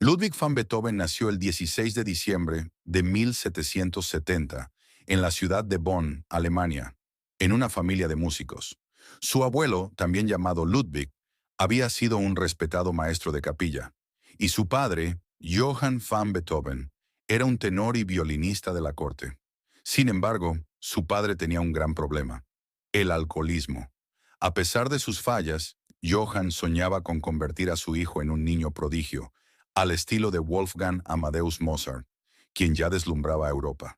Ludwig van Beethoven nació el 16 de diciembre de 1770 en la ciudad de Bonn, Alemania, en una familia de músicos. Su abuelo, también llamado Ludwig, había sido un respetado maestro de capilla, y su padre, Johann van Beethoven, era un tenor y violinista de la corte. Sin embargo, su padre tenía un gran problema: el alcoholismo. A pesar de sus fallas, Johann soñaba con convertir a su hijo en un niño prodigio, al estilo de Wolfgang Amadeus Mozart, quien ya deslumbraba a Europa.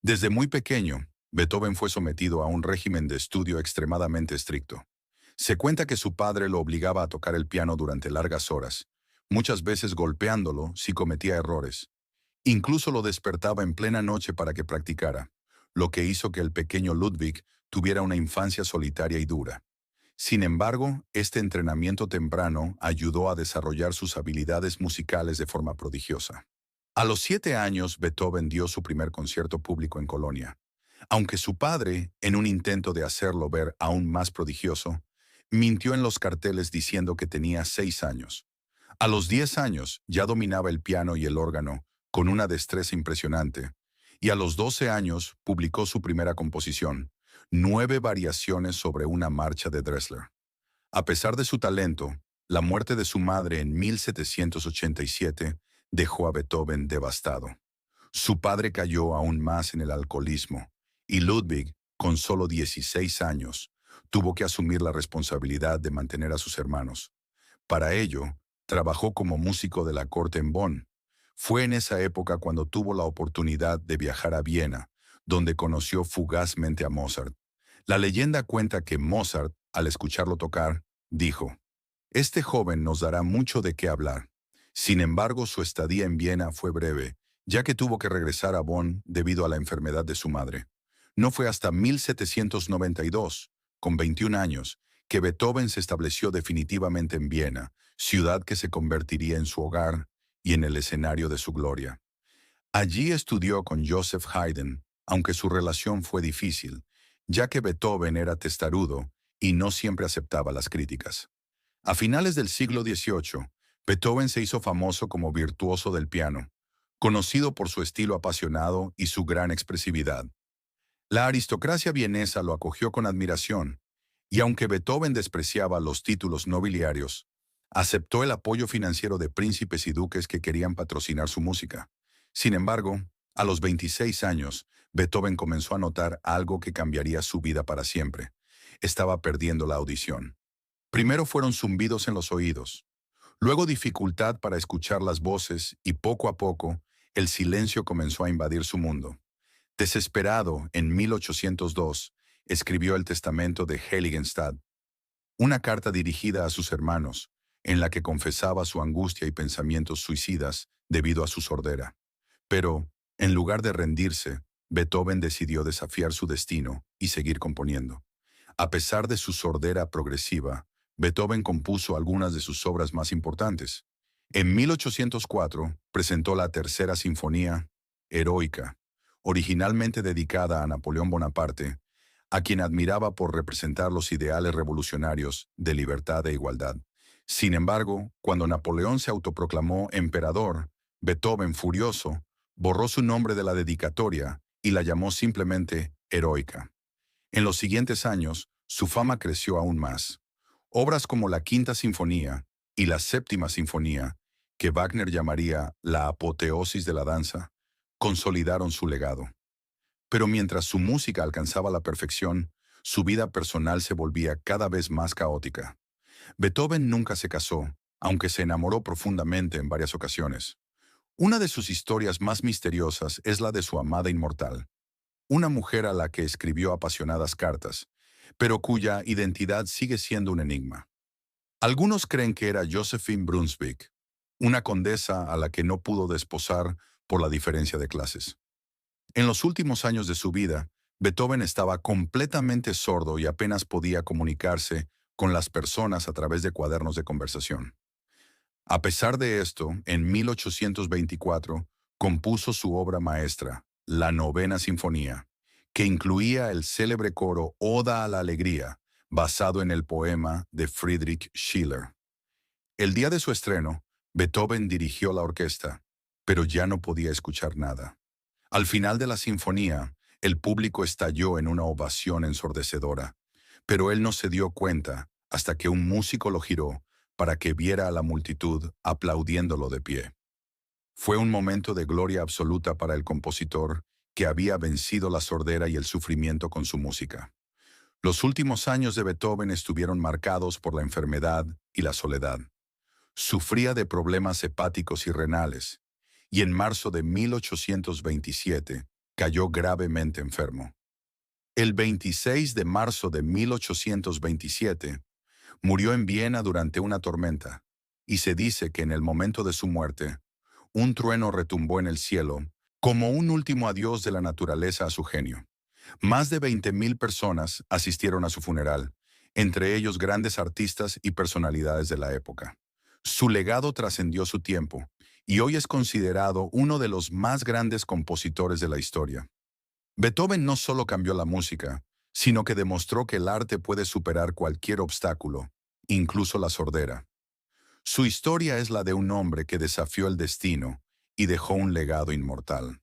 Desde muy pequeño, Beethoven fue sometido a un régimen de estudio extremadamente estricto. Se cuenta que su padre lo obligaba a tocar el piano durante largas horas, muchas veces golpeándolo si cometía errores. Incluso lo despertaba en plena noche para que practicara, lo que hizo que el pequeño Ludwig tuviera una infancia solitaria y dura. Sin embargo, este entrenamiento temprano ayudó a desarrollar sus habilidades musicales de forma prodigiosa. A los 7 años, Beethoven dio su primer concierto público en Colonia, aunque su padre, en un intento de hacerlo ver aún más prodigioso, mintió en los carteles diciendo que tenía 6 años. A los 10 años ya dominaba el piano y el órgano con una destreza impresionante, y a los 12 años publicó su primera composición, 9 variaciones sobre una marcha de Dressler. A pesar de su talento, la muerte de su madre en 1787 dejó a Beethoven devastado. Su padre cayó aún más en el alcoholismo, y Ludwig, con solo 16 años, tuvo que asumir la responsabilidad de mantener a sus hermanos. Para ello, trabajó como músico de la corte en Bonn. Fue en esa época cuando tuvo la oportunidad de viajar a Viena, donde conoció fugazmente a Mozart. La leyenda cuenta que Mozart, al escucharlo tocar, dijo: "Este joven nos dará mucho de qué hablar". Sin embargo, su estadía en Viena fue breve, ya que tuvo que regresar a Bonn debido a la enfermedad de su madre. No fue hasta 1792, con 21 años, que Beethoven se estableció definitivamente en Viena, ciudad que se convertiría en su hogar y en el escenario de su gloria. Allí estudió con Joseph Haydn, aunque su relación fue difícil, ya que Beethoven era testarudo y no siempre aceptaba las críticas. A finales del siglo XVIII, Beethoven se hizo famoso como virtuoso del piano, conocido por su estilo apasionado y su gran expresividad. La aristocracia vienesa lo acogió con admiración, y aunque Beethoven despreciaba los títulos nobiliarios, aceptó el apoyo financiero de príncipes y duques que querían patrocinar su música. Sin embargo, a los 26 años, Beethoven comenzó a notar algo que cambiaría su vida para siempre. Estaba perdiendo la audición. Primero fueron zumbidos en los oídos, luego dificultad para escuchar las voces y poco a poco, el silencio comenzó a invadir su mundo. Desesperado, en 1802, escribió el Testamento de Heiligenstadt, una carta dirigida a sus hermanos, en la que confesaba su angustia y pensamientos suicidas debido a su sordera. Pero, en lugar de rendirse, Beethoven decidió desafiar su destino y seguir componiendo. A pesar de su sordera progresiva, Beethoven compuso algunas de sus obras más importantes. En 1804 presentó la Tercera Sinfonía, Heroica, originalmente dedicada a Napoleón Bonaparte, a quien admiraba por representar los ideales revolucionarios de libertad e igualdad. Sin embargo, cuando Napoleón se autoproclamó emperador, Beethoven, furioso, borró su nombre de la dedicatoria y la llamó simplemente Heroica. En los siguientes años, su fama creció aún más. Obras como la Quinta Sinfonía y la Séptima Sinfonía, que Wagner llamaría la apoteosis de la danza, consolidaron su legado. Pero mientras su música alcanzaba la perfección, su vida personal se volvía cada vez más caótica. Beethoven nunca se casó, aunque se enamoró profundamente en varias ocasiones. Una de sus historias más misteriosas es la de su amada inmortal, una mujer a la que escribió apasionadas cartas, pero cuya identidad sigue siendo un enigma. Algunos creen que era Josephine Brunswick, una condesa a la que no pudo desposar por la diferencia de clases. En los últimos años de su vida, Beethoven estaba completamente sordo y apenas podía comunicarse con las personas a través de cuadernos de conversación. A pesar de esto, en 1824 compuso su obra maestra, la Novena Sinfonía, que incluía el célebre coro Oda a la Alegría, basado en el poema de Friedrich Schiller. El día de su estreno, Beethoven dirigió la orquesta, pero ya no podía escuchar nada. Al final de la sinfonía, el público estalló en una ovación ensordecedora, pero él no se dio cuenta hasta que un músico lo giró para que viera a la multitud aplaudiéndolo de pie. Fue un momento de gloria absoluta para el compositor que había vencido la sordera y el sufrimiento con su música. Los últimos años de Beethoven estuvieron marcados por la enfermedad y la soledad. Sufría de problemas hepáticos y renales, y en marzo de 1827 cayó gravemente enfermo. El 26 de marzo de 1827 murió en Viena durante una tormenta, y se dice que en el momento de su muerte, un trueno retumbó en el cielo como un último adiós de la naturaleza a su genio. Más de 20.000 personas asistieron a su funeral, entre ellos grandes artistas y personalidades de la época. Su legado trascendió su tiempo y hoy es considerado uno de los más grandes compositores de la historia. Beethoven no solo cambió la música, sino que demostró que el arte puede superar cualquier obstáculo, incluso la sordera. Su historia es la de un hombre que desafió el destino y dejó un legado inmortal.